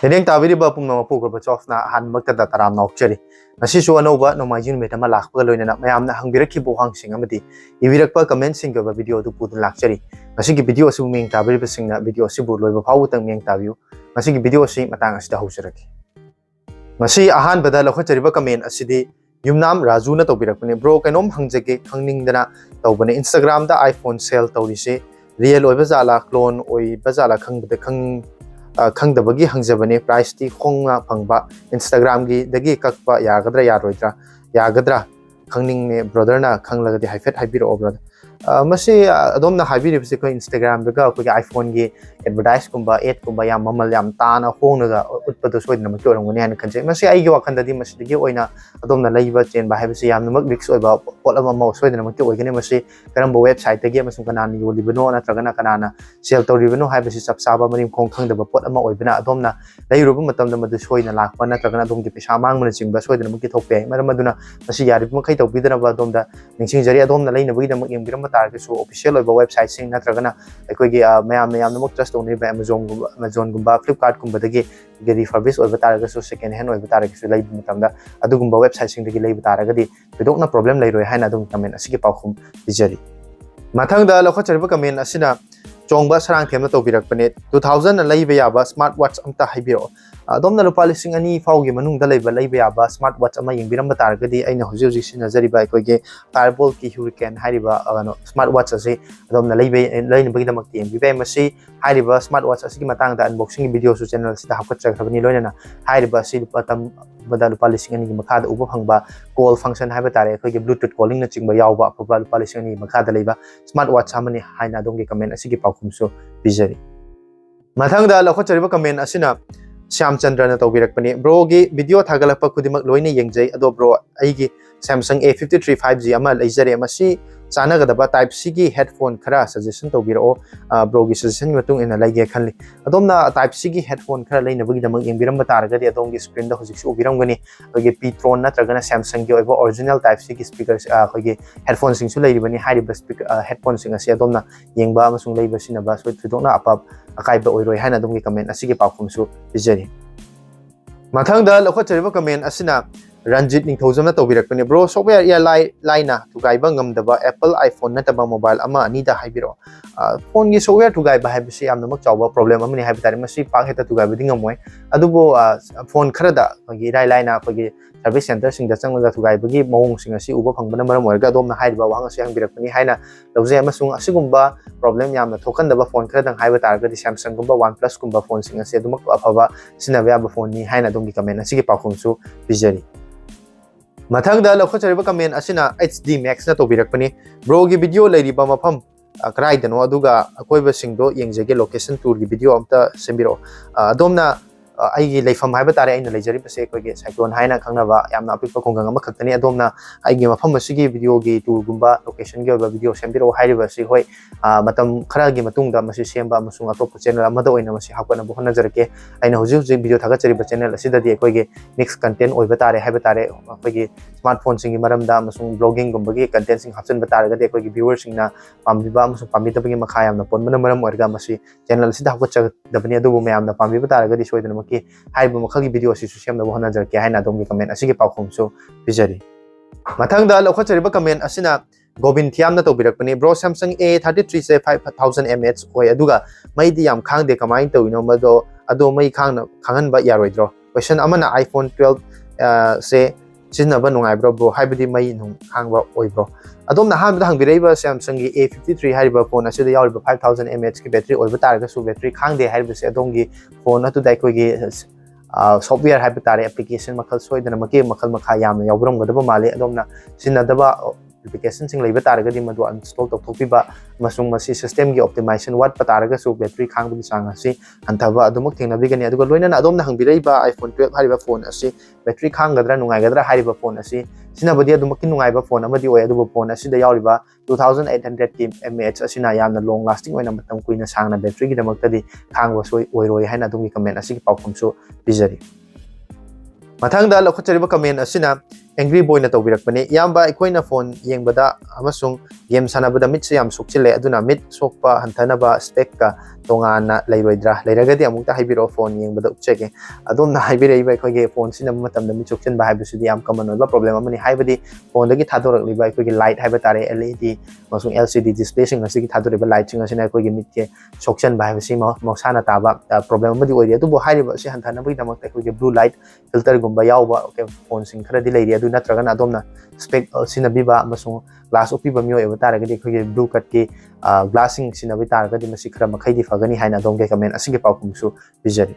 Hedeng tabiriba pumna mapugurba chofna hanmakta taram nokchari ngasisu anoba nomaijin metama lakpa loinana mayamna hangbirakki bohangsing amadi ibirakpa comment sing ga video du pudun lakchari ngasigi video su meng tabiriba singna video sibu loiba phawutang meng tabiu ngasigi video si matang asida haujaraki ngasi ahan bada lokhachariba comment asidi yumnam raju na tobirakpani bro kainom hangjage khangningdana tawbane Instagram da iPhone sale tawrise real oiba jala clone oi bajala khangbada khangdabagi hangjabane price ti khongna phangba Instagram gi dagi kakpa yagadra yaroidra yagadra khangning me brother na khanglagadi haifet haibiro brother masi adom na haibiri bisi ko Instagram daga ko iPhone gi advertise kumba ad kumba yam mamal yam tana hongnaga utpadu soidna ma torong ne han khanje masi ai gi wakhanda di masi dagi oina adom na laiba chen ba haibisi yam namak mix oiba polama ma soidna ma oigane masi karamba website dagi masum kanana yolibano na tragana kanana sell toribano haibisi sapsaba marim khong khangdaba pot ama oibana adom na lairuba matam da madu soina lakpa na tragana adom gi pesa mangmana chingba soidna ma ki thokpe maram maduna masi yarib ma khai tawbidana ba adom da ningsing jari adom na laina bagi da mak yembiram targesu official oiba website sing natragana aikogi mayam namuk trust only by Amazon gumba Flipkart gumba dagi refurbish oiba targesu second hand oiba targesu laiba matamda adugumba website sing dagi laiba taragadi bidokna problem lairoi haina adum comment asigi paukhum dijari mathangda lokhachariba comment asina chongba sarang themna tobirakpane 2000 laiba yaba smartwatch amta haibiro adom na lupa lising ani faugi manung da laiba yaba smartwatch ama yengbiram bataragadi aina hoji hoji sinajariba aikoge Fireball ki Hurricane hariba smartwatch ase adom na laina bagi damak ti mbi masi hariba smartwatch asigi matang da unboxing video su channel sida hapkachak thabani loina hariba si patam bada lupa lising ani makhada uba phangba call function haiba tare aikoge bluetooth calling na chingba yawba apaba lupa lising ani makhada leiba smartwatch amani haina adom gi comment asigi paukhumsu bijari mathangda lokhachariba comment asina Syam Chandra na tawbirakpani bro gi video thagalakpa kudimak loina yengjai ado bro aigi Samsung A53 5G ama leijare masi chanagadaba type C gi headphone khara suggestion tawbirao bro gi suggestion matung ina laige khanli adomna type C gi headphone khara leina bagi damak yengbiram bataragadi adom gi screen da hojik su ubiram gani agi P-Tron na tragana Samsung gi oiba original type C gi speakers agi headphone sing su leiribani hariba speaker headphone sing asi adomna yengba amasung leiba sinaba so thidokna apap akaiba oiroi haina adom gi comment asigi paukhum su bijari mathangda lokhachariba comment asina Ranjit Ningthojamna tawbirakpani bro software ya laina tugaiba ngamdaba Apple iPhone nataba mobile ama anida haibiro phone gi software tugaiba haibisi yamna mak chawba problem amani haibitari masi pak heta tugaiba dingamoi adubo phone kharada gi laina gi service center sing da changla tugaiba gi mawong sing asi uba phangbana maram orga domna haiba wang asi hangbirakpani haina lawje amasung asigumba problem yamna thokandaba phone kharadang haiba targa di Samsung gumba OnePlus gumba phone sing asi adumak afaba sinaba yaba phone ni haina domgi comment asigi paukhumsu bijari mathangda lokhachariba comment asina HD Max na tobirakpani bro gi video leiriba mafam krai dano aduga akoiba singdo yengjage location tour gi video amta sembiro adomna aigi leifam haiba tare aina leijari pase koge cyclone haina khangnaba yamna apikpa khongang ama khaktani adomna aigi mafam asigi video gi tour gumba location gi oba video sembiro hairiba si hoi matam khara gi matungda masi semba amasung atop channel amada oina masi hakana bo hona jarke aina hoji hoji video thagachari channel asida di koge mix content oiba tare haiba tare koge smartphone singi maramda amasung blogging gumba gi content sing hapchen batare ga de koge viewers singna pambiba amasung pambi tabagi makhayam na ponmana maram orga masi channel asida hakachak dabani adubu mayam na pambi batare ga di soidana ki haiba makhagi video si su semna bo hona jarke haina domgi comment asigi paukhum so bijari mathangda lokhachariba comment asina Gobin Thiam na tobirakpani bro Samsung A33 se 5000 mAh oi aduga mai di yam khangde kamai tawino mado ado mai khangan ba yaroidro question amana iPhone 12 se sinaba nungai bro haibidi mai nung khangba oi bro adom na hamda hangbiraiba Samsung gi A53 hariba phone asida yawriba 5000 mAh ki battery oiba targa su battery khangde hariba se adom gi phone atu dai ko gi software haiba tare application makhal soidana make makhal makha yamna yawbram gadaba male adom na sinadaba application sing leiba taragadi madu uninstall tokpiba masung masi system gi optimization wat pataraga su battery khangbi changa si antaba adumuk thengnabi gani aduga loina na adom na hangbiraiba iPhone 12 hariba phone asi battery khangadra nungai gadra hariba phone asi sinabadi adumuk nungai ba phone amadi oi aduba phone asi da yawriba 2800 mAh asina yamna long lasting oina matam kuina sangna battery gi damak tadi khangwa soi oiroi haina adumgi comment asi paukhum su bijari mathangda lokhachariba comment asina angry boy ना तौबिरकपने यामबा अखोइना phone येंबदा अमसुंग game सानाबदा मिट से याम सोकचिले अदुना मिट सोकपा हंथनबा spec का तोंगाना लेरोइद्रा लेरगदि अमुक्ता हाइबिरो phone येंबदा उपचेके अदोमना हाइबिरेइबा अखोइगे phone सिना मतमदा मिट सोकचिन बा हाइबसुदि याम कमन ओइबा problem अमनि हाइबदि phone दगी थादोरकलिबा अखोइगे light हाइबा तारे LED मसुंग LCD display सिंग असिगी थादोरिबा light सिंग असिना अखोइगे मिट के सोकचन बा हाइबसि मौसाना ताबा प्रॉब्लम अमदि ओइरि अदुबो हाइरिबा से हंथनबगि दमकता अखोइगे ब्लू लाइट फिल्टर गुम्बा यावबा ओके फोन सिंग खरदि लेरि अदु नत्रगना अदोमना स्पेक सिनबिबा मसुंग ग्लास उपिबा मियो एबा तारगदि अखोइगे ब्लू कट के ग्लासिंग सिनबि तारगदि मसि खरा मखैदि फगनि हाइना अदोमगे कमेंट असिगे पाउकुमसु बिजरि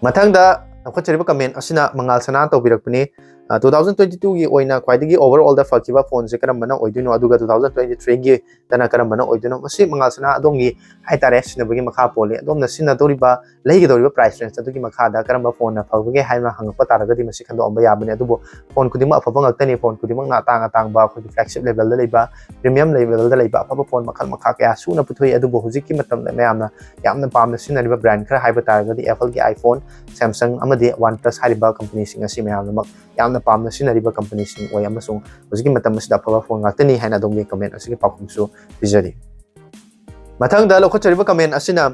मथंगदा नखचरिबा कमेंट असिना मंगाल सना तौबिरकपनि 2022 की ओइना ख्वाइदगी ओवरऑल द फकिबा फोन से करमबना ओइदुनो अदुगा 2023 की तना करमबना ओइदुनो मसि मंगालसना अदोंगी हाइतारे सिनबगी मखा पोले अदोमना सिना तोरिबा लेगे तोरिबा प्राइस रेंज अदुगी मखादा करमबा फोन ना फगगे Haima हंगपा तारगदी मसि खंदो Amba याबने अदुबो phone खुदिमा अफबा ngaktani phone खुदिमा ना तांग खुदि फ्लैगशिप लेवल दा लेबा प्रीमियम लेवल दा लेबा अफबा फोन मखल मखा कया सुना पुथोय अदुबो हुजिकी मतम मयामना यामना पामना सिनरिबा ब्रांड खरा हाइबा तारगदी एप्पल की आईफोन सैमसंग अमदि OnePlus हाइबा कंपनी सिंग असि मयामना मक यामना पामना सिनरिबा कंपनी सिंग ओय अमसुंग हुजिकी मतम मसिदा अफबा फोन ngaktani हाइना दोंगे कमेंट असि पाखुमसु बिजरी मथंग दा लोखचरिबा कमेंट असिना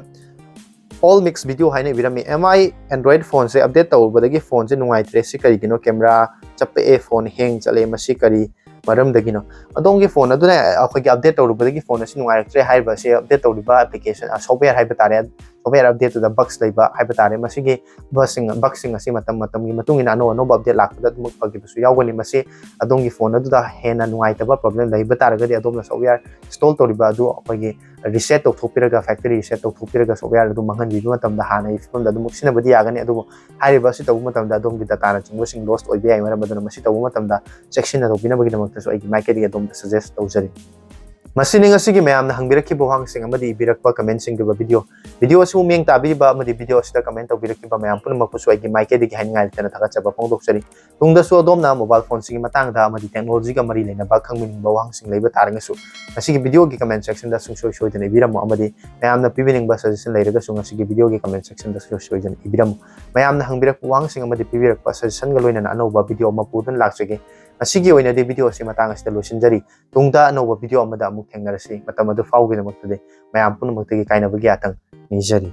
all mix video हाइने Birmi MI Android phone से अपडेट तौबदगी फोन से नुंगाइत्रे सि करिगिनो कैमरा चप्पे ए फोन हैंग चले मसि करी मरमदगिनो अदोंगी फोन अदुना अखोगी अपडेट तौबदगी फोन असि नुंगाइत्रे हाइबा से अपडेट तौरिबा एप्लीकेशन सॉफ्टवेयर हाइबा तारे सॉफ्टवेयर अपडेट द बग्स लेबा हाइबा तारे मसिगे बग्सिंग असि मतम की मतुंग इना नो अपडेट लाखदा दुमुक फगिबसु यावगनि मसि अदोंगी फोन अदुदा हेना नुंगाइतबा प्रॉब्लम लेबा तारगदि अदोमना सॉफ्टवेयर इंस्टॉल तौरिबा अदु अखोगी reset तौथोपिरगा फैक्टरी reset तौथोपिरगा सॉफ्टवेयर अदु मंगन बिबि मतमदा हाना इफमदा अदु मुक्सिना बदि यागनि अदु हारिबा सि तौबु मतमदा अदोम गी डाटा ना चिंगोसिंग लॉस्ट ओइबे याइ मरम अदु मसि तौबु मतमदा सेक्शन ना तौबिना बगि नमक्तसु आइ माइकेदि अदोम सजेस्ट तौजरि मसिनिंग असिगी मैम हंगबिरकी बोहांगसिंग अमदि बिरकपा कमेंटसिंग दुबा वीडियो असु मेंग ताबिबा अमदि वीडियो असिदा कमेंट तौबिरकी बा मैम पुनमकुसु आइ माइकेदि हाइनिंगाइ तना थगाचबा फोंदोक्सरि तुंगदसु अदोमना मोबाइल फोन सिंग मतंगदा अमदि टेक्नोलॉजी का मरी लेना बा खंगमिंग बोहांगसिंग लेबा तारंगसु असिगी वीडियो की कमेंट सेक्शन दा सुंसोय सोयदने बिरमो अमदि मैमना पिबिनिंग बा सजेशन लेरगा सुंग असिगी वीडियो की कमेंट सेक्शन दा सोयदने बिरमो मैमना हंगबिरक बोहांगसिंग अमदि पिबिरक सजेशन गा लोइना अनौबा वीडियो मा पुदन लाक्सगे असिगी ओइना दे वीडियो असि मतंग असि लोसिनजरी तुंगदा अनौबा वीडियो अमदा अमुक थेंगरसि मतम अदु फाउगे नमक्तदे मैम पुनमक्तगी काइनबगी आतंग निजरी।